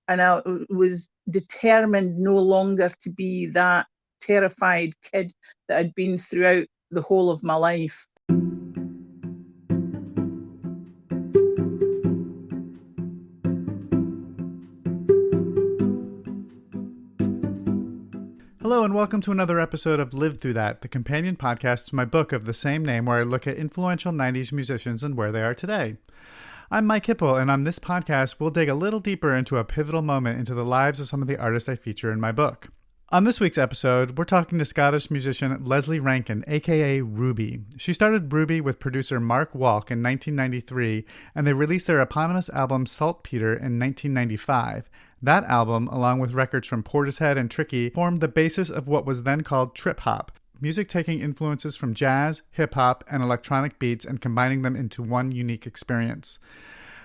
and I was determined no longer to be that terrified kid that I'd been throughout the whole of my life. Hello and welcome to another episode of Live Through That, the companion podcast to my book of the same name where I look at influential 90s musicians and where they are today. I'm Mike Hipple, and on this podcast we'll dig a little deeper into a pivotal moment into the lives of some of the artists I feature in my book. On this week's episode, we're talking to Scottish musician Lesley Rankine, aka Ruby. She started Ruby with producer Mark Walk in 1993, and they released their eponymous album Saltpeter in 1995. That album, along with records from Portishead and Tricky, formed the basis of what was then called trip-hop, music taking influences from jazz, hip-hop, and electronic beats and combining them into one unique experience.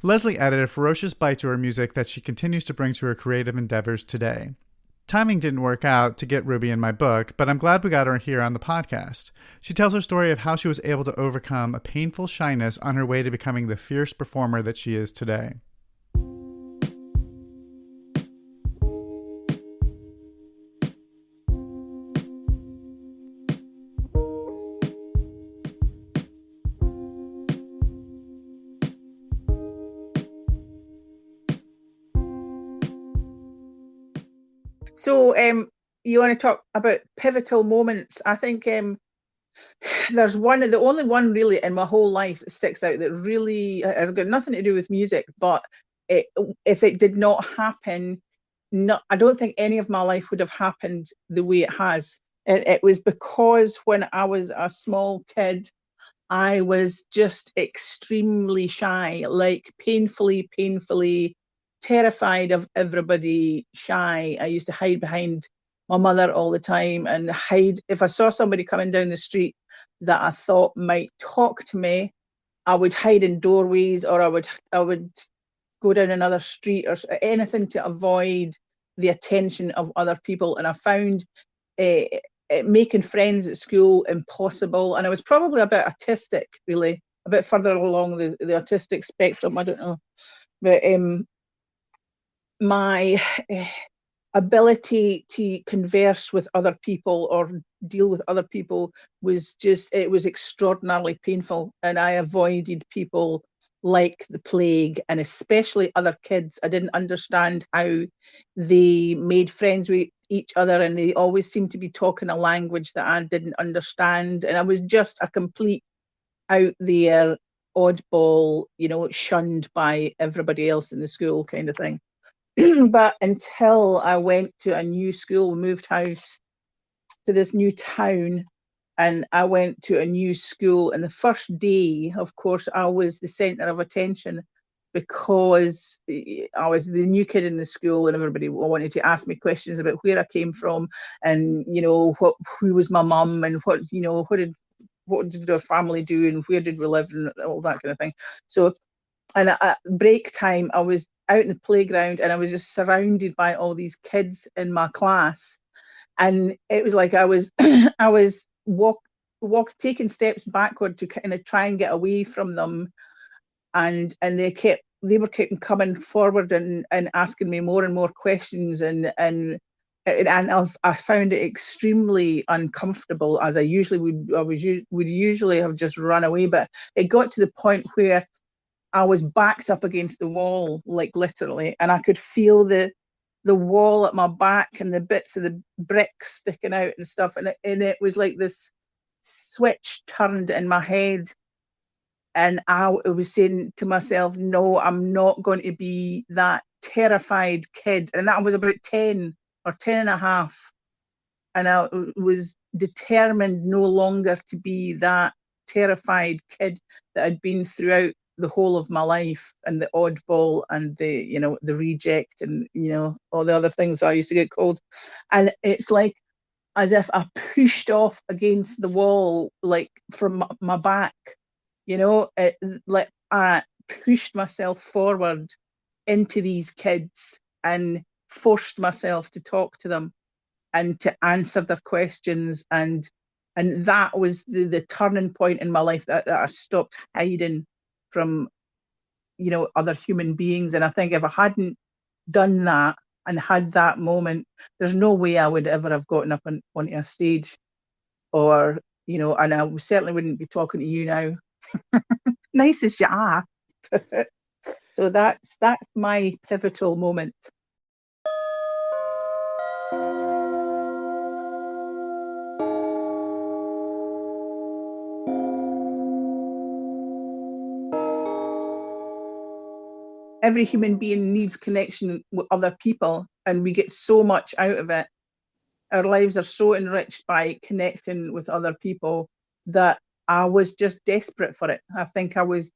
Lesley added a ferocious bite to her music that she continues to bring to her creative endeavors today. Timing didn't work out to get Ruby in my book, but I'm glad we got her here on the podcast. She tells her story of how she was able to overcome a painful shyness on her way to becoming the fierce performer that she is today. So you want to talk about pivotal moments? I think there's the only one really in my whole life that sticks out that really has got nothing to do with music, but if it did not happen, I don't think any of my life would have happened the way it has. It was because when I was a small kid, I was just extremely shy, like painfully terrified of everybody, shy. I used to hide behind my mother all the time and hide. If I saw somebody coming down the street that I thought might talk to me, I would hide in doorways, or I would go down another street or anything to avoid the attention of other people. And I found making friends at school impossible. And I was probably a bit autistic, really, a bit further along the autistic spectrum. I don't know. But my ability to converse with other people or deal with other people was extraordinarily painful, and I avoided people like the plague, and especially other kids. I didn't understand how they made friends with each other, and they always seemed to be talking a language that I didn't understand, and I was just a complete out there oddball, shunned by everybody else in the school kind of thing. But until I went to a new school, moved house to this new town, and I went to a new school. And the first day, of course, I was the centre of attention because I was the new kid in the school, and everybody wanted to ask me questions about where I came from, and who was my mum, and what did our family do, and where did we live, and all that kind of thing. So, and at break time, I was out in the playground, and I was just surrounded by all these kids in my class, and it was like I was I was taking steps backward to kind of try and get away from them, and they were keeping coming forward and asking me more and more questions, and I found it extremely uncomfortable, as I would usually have just run away. But it got to the point where I was backed up against the wall, like literally, and I could feel the wall at my back and the bits of the bricks sticking out and stuff. And it was like this switch turned in my head, and I was saying to myself, no, I'm not going to be that terrified kid. And that was about 10 or 10 and a half. And I was determined no longer to be that terrified kid that I'd been throughout the whole of my life, and the oddball, and the reject, and all the other things I used to get called. And it's like as if I pushed off against the wall, like from my back, like I pushed myself forward into these kids and forced myself to talk to them and to answer their questions, and that was the turning point in my life, that I stopped hiding from other human beings. And I think if I hadn't done that and had that moment, there's no way I would ever have gotten up onto a stage, or, and I certainly wouldn't be talking to you now. Nice as you are. So that's my pivotal moment. Every human being needs connection with other people, and we get so much out of it. Our lives are so enriched by connecting with other people that I was just desperate for it. I think I was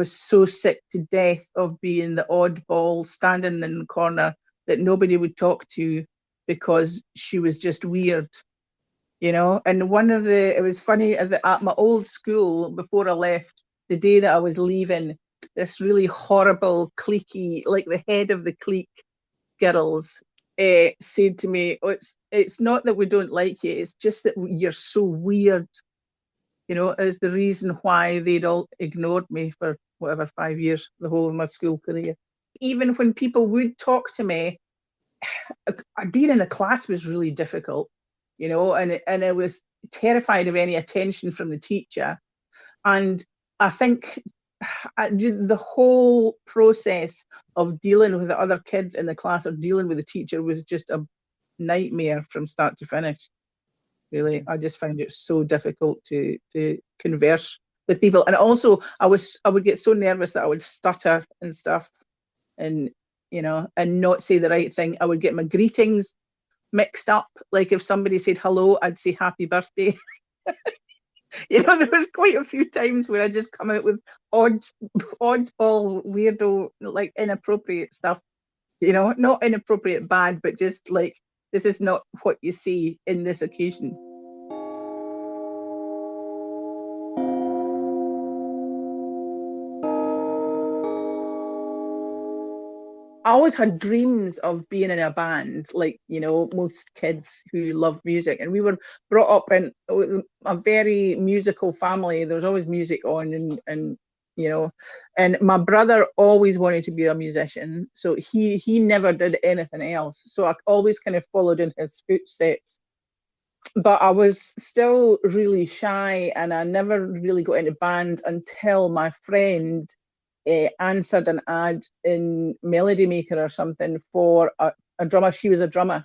so sick to death of being the oddball standing in the corner that nobody would talk to because she was just weird, And it was funny, at my old school, before I left, the day that I was leaving, this really horrible cliquey, like the head of the clique girls, said to me, "Oh, it's not that we don't like you, it's just that you're so weird," as the reason why they'd all ignored me for whatever 5 years, the whole of my school career. Even when people would talk to me, being in a class was really difficult, and I was terrified of any attention from the teacher. And I think the whole process of dealing with the other kids in the class or dealing with the teacher was just a nightmare from start to finish. Really, I just found it so difficult to converse with people, and also I would get so nervous that I would stutter and stuff, and and not say the right thing. I would get my greetings mixed up. Like if somebody said hello, I'd say happy birthday. There was quite a few times where I just come out with oddball, weirdo, like inappropriate stuff. Not inappropriate bad, but just like, this is not what you see in this occasion. I always had dreams of being in a band, like, most kids who love music. And we were brought up in a very musical family. There was always music on, and and my brother always wanted to be a musician. So he never did anything else. So I always kind of followed in his footsteps. But I was still really shy, and I never really got into bands until my friend answered an ad in Melody Maker or something for a drummer. She was a drummer,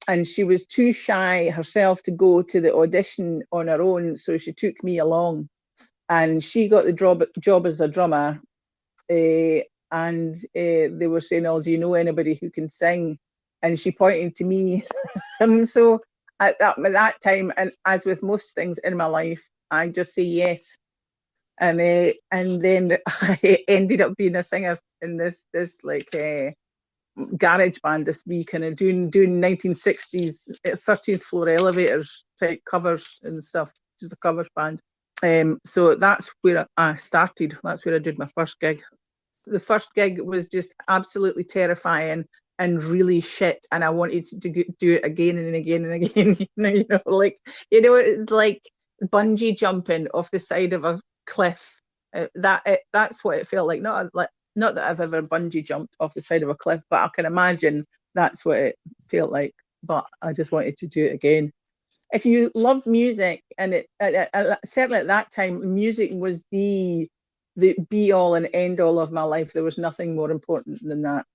and she was too shy herself to go to the audition on her own, so she took me along, and she got the job as a drummer. And they were saying, "Oh, do you know anybody who can sing?" And she pointed to me. And so at that time, and as with most things in my life, I just say yes. And then I ended up being a singer in this like garage band, this wee kind of doing 1960s 13th floor elevators type covers and stuff, just a covers band. So that's where I started. That's where I did my first gig. The first gig was just absolutely terrifying and really shit, and I wanted to do it again and again and again. It's like bungee jumping off the side of a cliff. That's what it felt like. Not that I've ever bungee jumped off the side of a cliff, but I can imagine that's what it felt like. But I just wanted to do it again. If you love music, and certainly at that time, music was the be all and end all of my life. There was nothing more important than that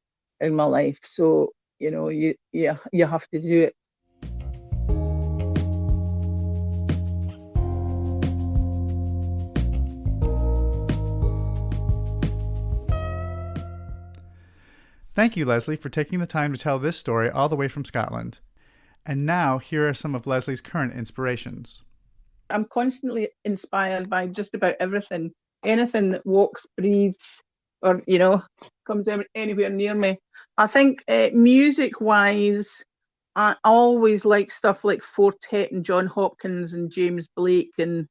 in my life. So you have to do it. Thank you, Lesley, for taking the time to tell this story all the way from Scotland. And now, here are some of Lesley's current inspirations. I'm constantly inspired by just about everything. Anything that walks, breathes, or, comes anywhere near me. I think music-wise, I always like stuff like Fortet and John Hopkins and James Blake and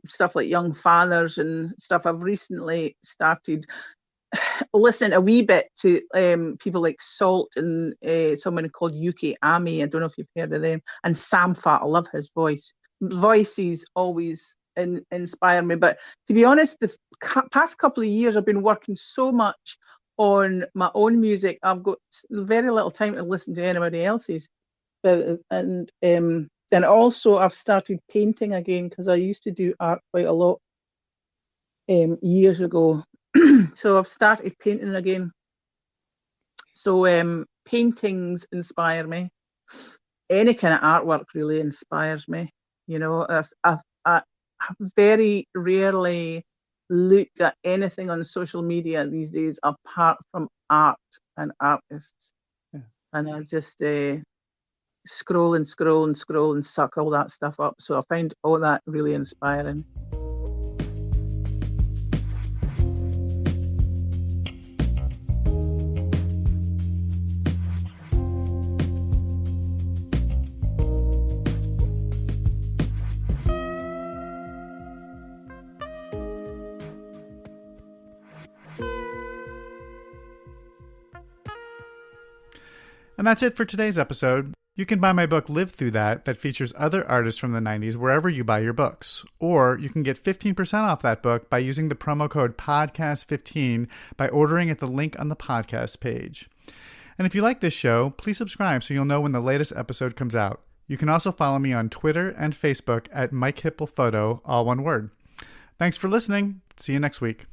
stuff like Young Fathers and stuff. I've recently started listening a wee bit to people like Salt and someone called UK Ami. I don't know if you've heard of them. And Sam Fat, I love his voice. Voices always inspire me. But to be honest, the past couple of years I've been working so much on my own music. I've got very little time to listen to anybody else's. And also I've started painting again because I used to do art quite a lot years ago. So I've started painting again. So paintings inspire me. Any kind of artwork really inspires me. You know, I very rarely look at anything on social media these days apart from art and artists. Yeah. And I just scroll and scroll and scroll and suck all that stuff up. So I find all that really inspiring. And that's it for today's episode. You can buy my book, Live Through That features other artists from the 90s wherever you buy your books. Or you can get 15% off that book by using the promo code PODCAST15 by ordering at the link on the podcast page. And if you like this show, please subscribe so you'll know when the latest episode comes out. You can also follow me on Twitter and Facebook at Mike Hipple Photo, all one word. Thanks for listening. See you next week.